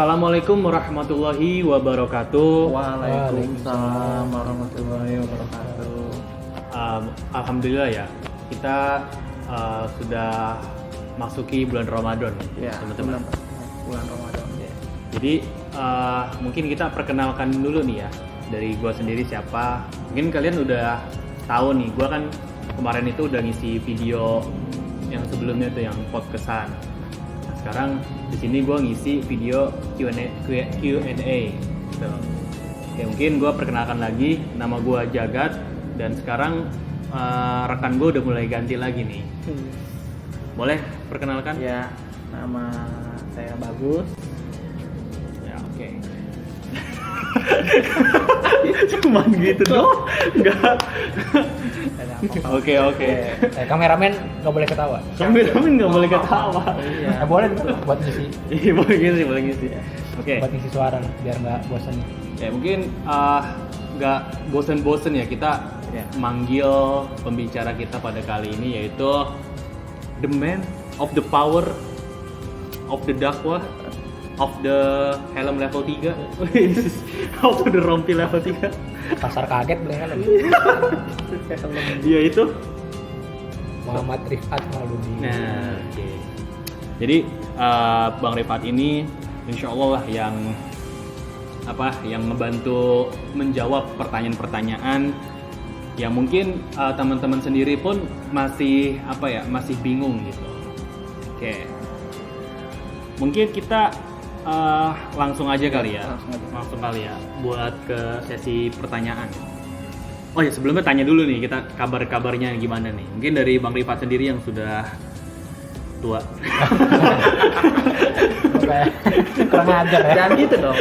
Assalamualaikum warahmatullahi wabarakatuh. Waalaikumsalam warahmatullahi wabarakatuh. Alhamdulillah ya, kita sudah masuki bulan Ramadan Ya, teman-teman. bulan Ramadan. Ya. Jadi mungkin kita perkenalkan dulu nih ya, dari gua sendiri siapa. Mungkin kalian udah tahu nih, gua kan kemarin itu udah ngisi video yang sebelumnya tuh yang podcastan. Nah, sekarang di sini gua ngisi video Q&A. Gitu. Oke, mungkin gua perkenalkan lagi, nama gua Jagat dan sekarang rekan gua udah mulai ganti lagi nih. Boleh perkenalkan? Ya, nama saya Bagus. Ya, oke. Cuman gitu doang? Enggak. Oke. Kameramen nggak boleh ketawa. Kameramen nggak boleh ketawa. Iya. Boleh buat ngisi, Iya, boleh ngisi. Oke. buat ngisi suara biar nggak bosan. Ya mungkin nggak bosen-bosen ya kita Ya. manggil pembicara kita pada kali ini, yaitu the man of the power of the dakwah of the helm level 3 of the rompi level 3. Pasar kaget beli helm. Dia itu. Muhammad Rifat Mauludi. Nah, oke. Jadi Bang Rifat ini insya Allah lah yang membantu menjawab pertanyaan-pertanyaan yang mungkin teman-teman sendiri pun masih bingung gitu. Oke. Mungkin kita langsung aja kali ya. Langsung kali ya buat ke sesi pertanyaan. Oh ya, sebelumnya tanya dulu nih, kita kabarnya gimana nih? Mungkin dari Bang Rifat sendiri yang sudah tua. Kurang ajar ya. Jangan gitu dong.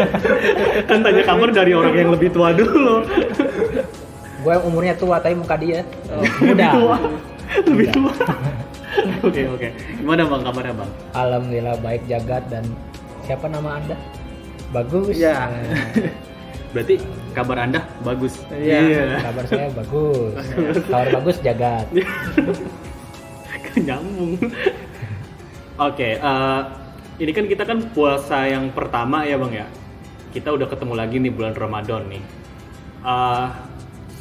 Kan tanya kabar dari orang yang lebih tua dulu. Gue yang umurnya tua tapi muka dia Lebih tua. muda. Lebih tua. Oke. Gimana Bang kabarnya Bang? Alhamdulillah baik Jagat. Dan siapa nama Anda? Bagus. Ya. Berarti kabar Anda bagus. Iya. Kabar saya bagus. Kabar bagus Jagat. Nyambung. Oke, ini kan kita kan puasa yang pertama ya Bang ya. Kita udah ketemu lagi nih bulan Ramadan nih.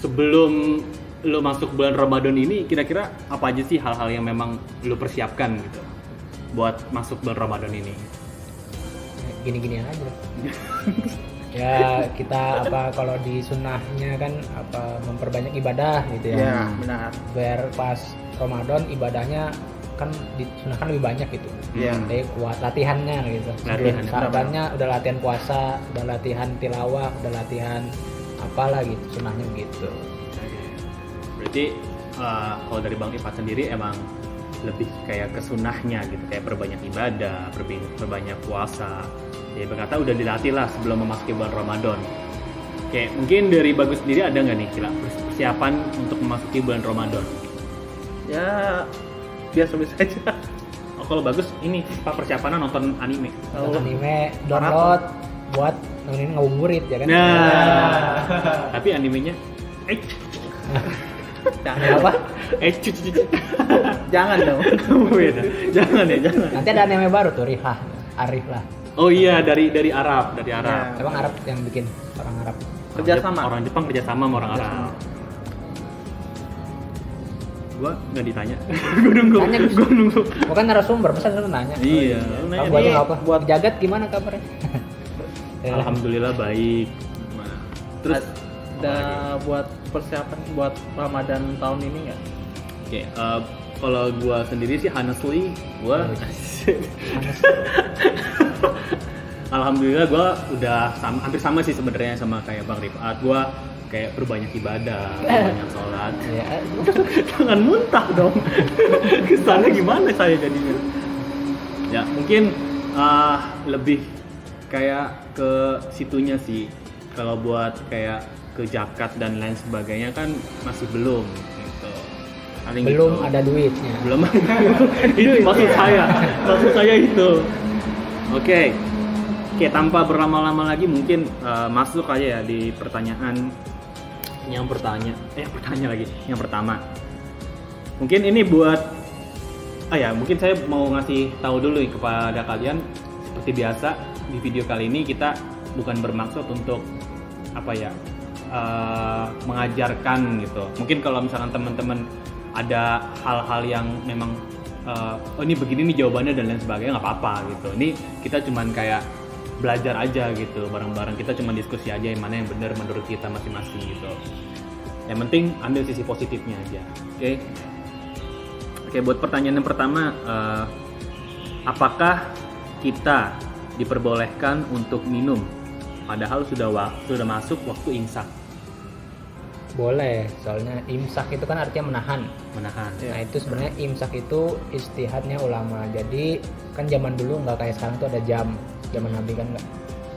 Sebelum lu masuk bulan Ramadan ini, kira-kira apa aja sih hal-hal yang memang lu persiapkan gitu buat masuk bulan Ramadan ini? Gini-gini aja. Ya kita kalau di sunnahnya kan memperbanyak ibadah gitu ya. Ya, benar. Biar pas Ramadan ibadahnya kan disunahkan lebih banyak gitu. Iya. Jadi kuat latihannya gitu. Latihan, Sahabatnya udah latihan puasa, udah latihan tilawah, udah latihan apalah gitu, sunahnya begitu. Berarti kalau dari Bang Rifat sendiri emang lebih kayak ke sunnahnya gitu, kayak perbanyak ibadah, perbanyak puasa. Ya berkata udah dilatih lah sebelum memasuki bulan Ramadan. Oke, mungkin dari Bagus sendiri ada nggak nih kira persiapan untuk memasuki bulan Ramadan? Ya, biasa-biasa aja. Oh, kalau Bagus ini persiapannya nonton anime. Nonton anime, download buat nemenin ngabuburit ya kan. Nah, tapi animenya Jangan Apa? cuci. Jangan dong. Beda. Jangan. Nanti ada anime baru tuh Arif lah. Oh iya, dari Arab. Ya. Emang Arab yang bikin, orang Arab. Kerjasama. Orang Jepang kerjasama sama orang Arab. Gua nggak ditanya. Gua nunggu. Bukan narasumber, masa lu nanya? Iya. Kamu aja nggak apa? Buat Jagat gimana kabarnya? Alhamdulillah baik. Nah, terus Ada buat persiapan buat Ramadan tahun ini nggak? oke, kalau gua sendiri sih honestly gua alhamdulillah gua udah hampir sama sih sebenarnya sama kayak Bang Rifat. Gua kayak berbanyak ibadah, banyak sholat. Ya, Jangan muntah dong. Kesannya gimana saya jadinya? Ya mungkin lebih kayak ke situnya sih. Kalau buat kayak ke zakat dan lain sebagainya kan masih belum gitu. Paling belum gitu. ada duitnya. Belum ada. Itu maksud saya itu. Oke, tanpa berlama-lama lagi mungkin masuk aja ya di pertanyaan yang pertama. Mungkin ini buat mungkin saya mau ngasih tahu dulu nih kepada kalian seperti biasa di video kali ini kita bukan bermaksud untuk apa ya mengajarkan gitu. Mungkin kalau misalkan teman-teman ada hal-hal yang memang oh ini begini nih jawabannya dan lain sebagainya, nggak apa-apa gitu. Ini kita cuman kayak belajar aja gitu bareng-bareng, kita cuma diskusi aja yang mana yang benar menurut kita masing-masing gitu. Yang penting ambil sisi positifnya aja. Oke, buat pertanyaan yang pertama, apakah kita diperbolehkan untuk minum padahal sudah masuk waktu imsak? Boleh, soalnya imsak itu kan artinya menahan. Nah itu sebenarnya imsak itu ijtihadnya ulama. Jadi kan zaman dulu nggak kayak sekarang tuh ada jam. Zaman Nabi kan nggak.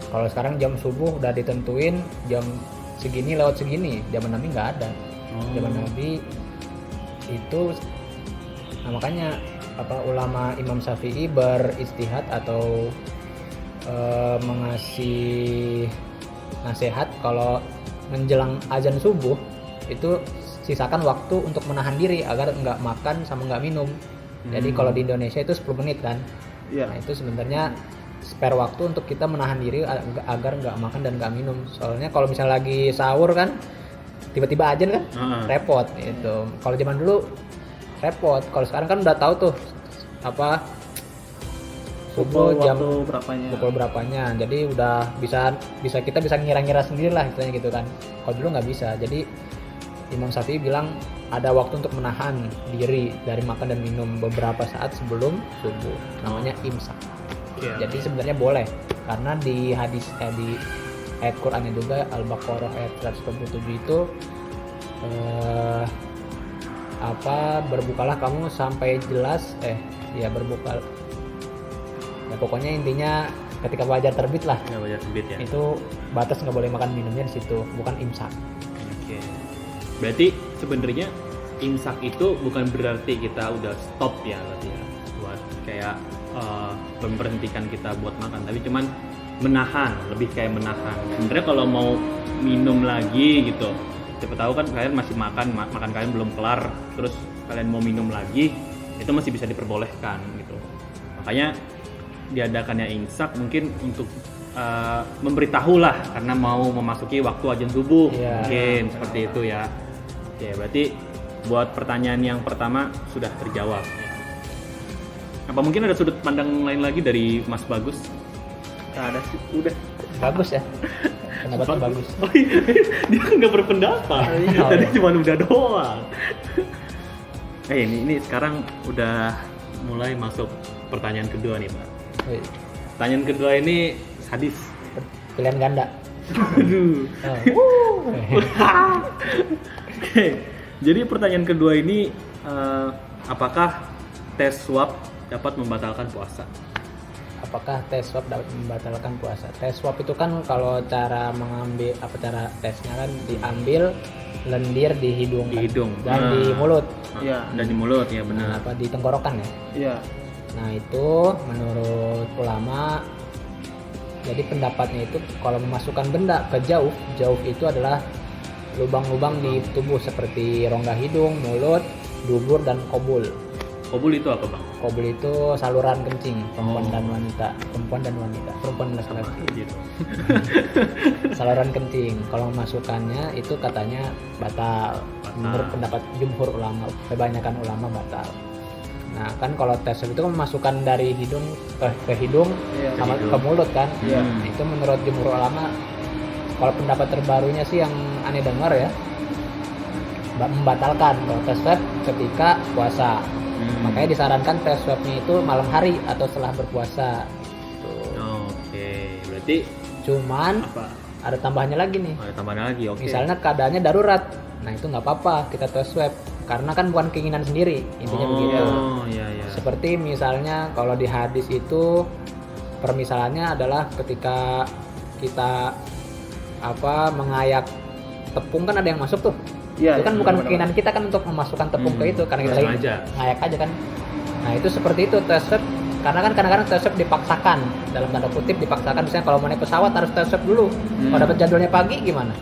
Kalau sekarang jam subuh udah ditentuin jam segini lewat segini. Zaman Nabi nggak ada. Zaman Nabi itu, nah makanya ulama Imam Syafi'i berijtihad atau mengasih nasihat kalau menjelang azan subuh itu sisakan waktu untuk menahan diri agar nggak makan sama nggak minum. Jadi kalau di Indonesia itu 10 menit kan. Nah itu sebenarnya spare waktu untuk kita menahan diri agar nggak makan dan nggak minum. Soalnya kalau misalnya lagi sahur kan tiba-tiba azan kan repot itu. Kalau zaman dulu repot. Kalau sekarang kan udah tahu tuh subuh jam pukul berapanya. Jadi udah kita bisa ngira-ngira sendiri lah istilahnya gitu kan. Kalau dulu nggak bisa. Jadi Imam Syafi'i bilang ada waktu untuk menahan diri dari makan dan minum beberapa saat sebelum subuh. Namanya imsak. Jadi sebenarnya boleh karena di hadis di ayat Qur'annya juga Al-Baqarah ayat 127 itu berbukalah kamu sampai jelas berbuka. Ya, pokoknya intinya ketika fajar terbit lah. Ya, fajar terbit ya. Itu batas nggak boleh makan minumnya di situ, bukan imsak. Oke. Berarti sebenarnya imsak itu bukan berarti kita udah stop ya berarti ya. Buat kayak memberhentikan kita buat makan, tapi cuman menahan, lebih kayak menahan. Sebenarnya kalau mau minum lagi gitu, siapa tahu kan kalian masih makan kalian belum kelar, terus kalian mau minum lagi, itu masih bisa diperbolehkan gitu. Makanya diadakannya imsak mungkin untuk memberitahu lah karena mau memasuki waktu azan subuh, mungkin seperti itu ya. Oke, berarti buat pertanyaan yang pertama sudah terjawab. Apa mungkin ada sudut pandang lain lagi dari Mas Bagus? Nggak ada sih, udah Bagus ya. Pendapatnya bagus. Oh iya, dia nggak berpendapat. Tadi cuma udah doang. Ini sekarang udah mulai masuk pertanyaan kedua nih, Pak. Pertanyaan kedua ini sadis. Pilihan ganda. Aduh. Oke. Jadi pertanyaan kedua ini apakah tes swab dapat membatalkan puasa? Apakah tes swab dapat membatalkan puasa? Tes swab itu kan kalau cara mengambil cara tesnya kan diambil lendir di hidung, dan di mulut. Iya. Dan di mulut ya benar. Di tenggorokan ya. Iya. Nah itu menurut ulama, jadi pendapatnya itu kalau memasukkan benda ke jauh itu adalah lubang-lubang di tubuh seperti rongga hidung, mulut, dubur dan kobul. Kobul itu apa, Bang? Kobul itu saluran kencing perempuan dan wanita, perempuan dan laki-laki gitu. Saluran kencing. Kalau memasukkannya itu katanya batal. Menurut pendapat jumhur ulama, kebanyakan ulama batal. Nah kan kalau tes itu kan memasukkan dari hidung ke hidung sama ke mulut kan. Nah, itu menurut jumhur ulama, kalau pendapat terbarunya sih yang aneh dengar ya, membatalkan kalau tes swab ketika puasa. Makanya disarankan tes swabnya itu malam hari atau setelah berpuasa. Oke, berarti cuman ada tambahannya lagi nih. Ada tambahannya lagi, oke. Misalnya keadaannya darurat, nah itu nggak apa-apa kita tes swab karena kan bukan keinginan sendiri, intinya begitu. Iya. Seperti misalnya kalau di hadis itu permisalannya adalah ketika kita mengayak tepung kan ada yang masuk tuh. Itu kan bukan keinginan kita kan untuk memasukkan tepung ke itu karena kita lagi ngayak aja kan. Nah itu seperti itu tes swab, karena kan kadang-kadang tes swab dipaksakan, dalam tanda kutip dipaksakan, misalnya kalau mau naik pesawat harus tes swab dulu. Kalau dapat jadwalnya pagi gimana?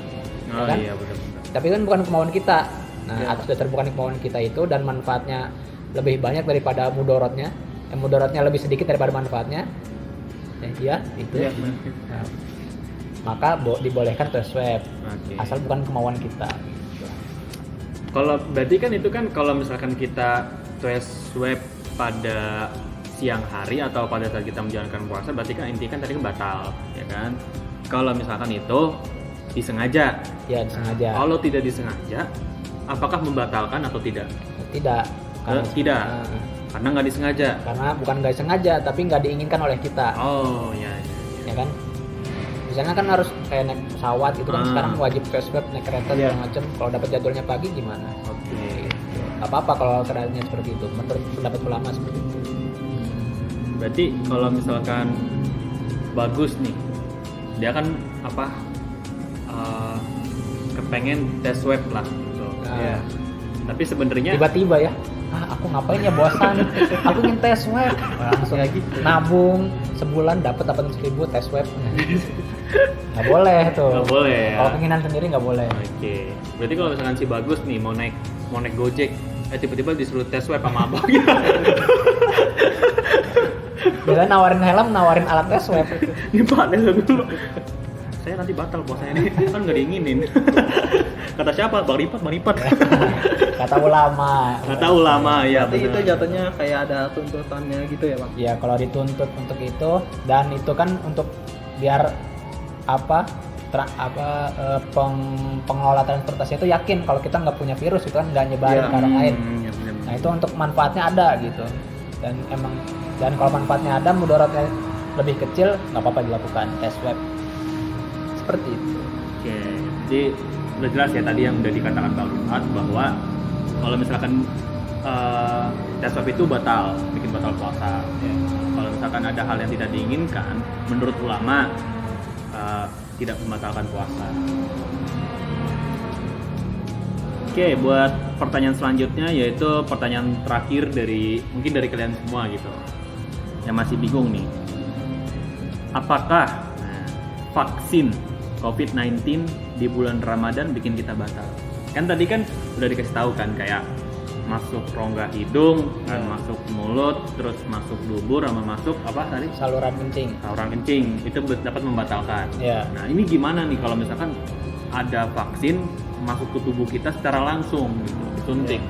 Kan? Iya benar. Tapi kan bukan kemauan kita. Nah atas dasar bukan kemauan kita itu dan manfaatnya lebih banyak daripada mudorotnya, mudaratnya lebih sedikit daripada manfaatnya. Iya, itu. Iya. Nah, maka dibolehkan tes swab, Oke. asal bukan kemauan kita. Kalau berarti kan itu kan kalau misalkan kita tes swab pada siang hari atau pada saat kita menjalankan puasa, berarti kan intinya kan tadi kan batal, ya kan? Kalau misalkan itu disengaja, Ya disengaja. kalau tidak disengaja, apakah membatalkan atau tidak? Tidak. Tidak, Nah, karena nggak disengaja. karena bukan nggak sengaja, tapi nggak diinginkan oleh kita, Oh ya. ya kan? Misalnya kan harus kayak naik pesawat itu kan sekarang wajib tes swab, naik kereta Iya. segala macam. Kalau dapat jadwalnya pagi gimana? Oke. Gak apa-apa kalau keadaannya seperti itu. Menurut pendapat ulama seperti itu. Berarti kalau misalkan bagus nih, dia kan apa? Kepengen tes swab lah. Gitu. Nah, Iya. Tapi sebenarnya tiba-tiba ya, aku ngapain ya, bosan, aku ingin tes swab, langsung Ya gitu. nabung sebulan dapat 800.000 tes swab. Nggak boleh tuh. nggak boleh ya. Kalau keinginan sendiri nggak boleh. Oke. Berarti kalau misalkan si bagus nih mau naik Gojek, tiba-tiba disuruh tes swab sama abangnya. Biasanya nawarin helm, nawarin alat tes swab. Ini Pak, tes swab dulu. Saya nanti batal puasanya nih, kan nggak diinginin. Kata siapa? Bang Ripat. Kata ulama. Kata ulama ya. Berarti itu benar. jatuhnya kayak ada tuntutannya gitu ya Bang? Ya kalau dituntut untuk itu, dan itu kan untuk biar pengelola transportasi itu yakin kalau kita nggak punya virus, itu kan nggak nyebarin ke orang lain. Ya, benar. Nah itu untuk manfaatnya ada gitu, dan kalau manfaatnya ada, mudaratnya lebih kecil, nggak apa-apa dilakukan tes swab seperti itu. Oke, jadi udah jelas ya tadi yang udah dikatakan Bang Rifat bahwa kalau misalkan tes swab itu bikin batal puasa. Kalau misalkan ada hal yang tidak diinginkan, menurut ulama tidak membatalkan puasa. Oke, buat pertanyaan selanjutnya yaitu pertanyaan terakhir mungkin dari kalian semua gitu, yang masih bingung nih. Apakah vaksin COVID-19 di bulan Ramadan bikin kita batal? Kan tadi kan udah dikasih tahu kan, kayak masuk rongga hidung, kan masuk mulut, terus masuk dubur, sama masuk apa tadi? Saluran kencing. Saluran kencing, itu dapat membatalkan. Ya. Nah ini gimana nih kalau misalkan ada vaksin masuk ke tubuh kita secara langsung gitu, disuntik?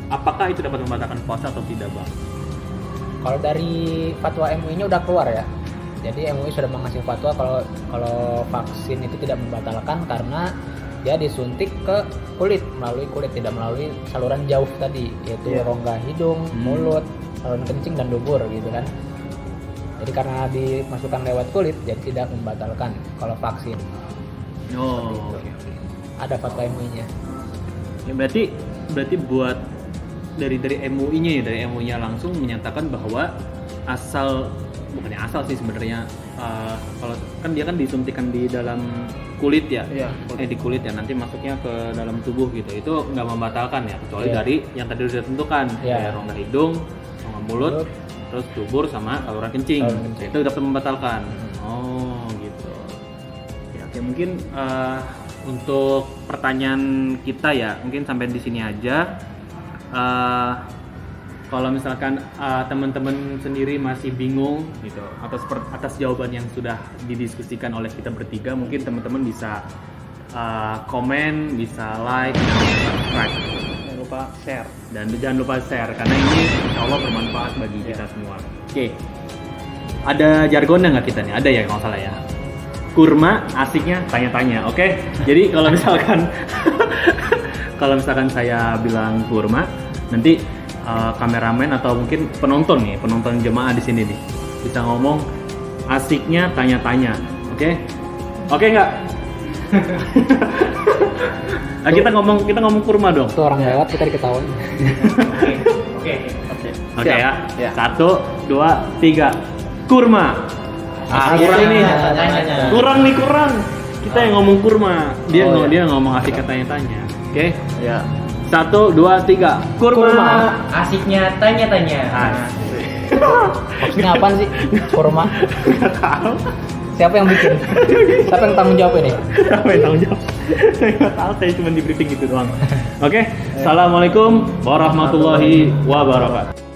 Apakah itu dapat membatalkan puasa atau tidak, Bang? Kalau dari fatwa MUI-nya udah keluar ya. Jadi MUI sudah mengasih fatwa kalau vaksin itu tidak membatalkan karena dia disuntik ke kulit, melalui kulit, tidak melalui saluran jauh tadi, yaitu rongga hidung, mulut, saluran kencing dan dubur gitu kan. Jadi karena dimasukkan lewat kulit, jadi tidak membatalkan kalau vaksin. Oh, Seperti oke. itu. Ada fatwa MUI-nya. Ya, berarti buat dari MUI-nya ya, dari MUI-nya langsung menyatakan bahwa bukannya asal sih sebenarnya, kalau kan dia kan disuntikan di dalam kulit ya, Iya, di kulit ya, nanti masuknya ke dalam tubuh gitu, itu nggak membatalkan ya, kecuali Iya. dari yang tadi sudah ditentukan, Iya. kayak rongga hidung, rongga mulut, terus dubur sama saluran kencing, Saluran kencing. itu dapat membatalkan. Oh gitu. Ya, oke, mungkin untuk pertanyaan kita ya mungkin sampai di sini aja. Kalau misalkan teman-teman sendiri masih bingung gitu atas jawaban yang sudah didiskusikan oleh kita bertiga, mungkin teman-teman bisa komen, bisa like, dan subscribe, Jangan lupa share. dan jangan lupa share karena ini insya Allah bermanfaat bagi kita semua. Oke, ada jargonnya nggak kita nih? Ada ya kalau salah ya. Kurma asiknya tanya-tanya, oke? Jadi kalau misalkan saya bilang kurma, nanti kameramen atau mungkin penonton jemaah di sini nih bisa ngomong asiknya tanya-tanya, oke? Oke nggak? Nah, kita ngomong kurma dong. Itu orang lewat kita diketawain. Oke ya. Ya. 1, 2, 3. Kurma. Kurang ini. Tanya-tanya. Kurang. Kita yang ngomong kurma. Dia Oh, dia ngomong asik tanya-tanya. Oke? Ya. 1, 2, 3. Kurma. Asiknya tanya-tanya. Maksudnya apaan sih? Kurma? Enggak tahu. Siapa yang bikin? Siapa yang tanggung jawab ini? Siapa yang tanggung jawab? Saya nggak tahu, saya cuma di briefing gitu doang. Oke? Assalamualaikum warahmatullahi wabarakatuh.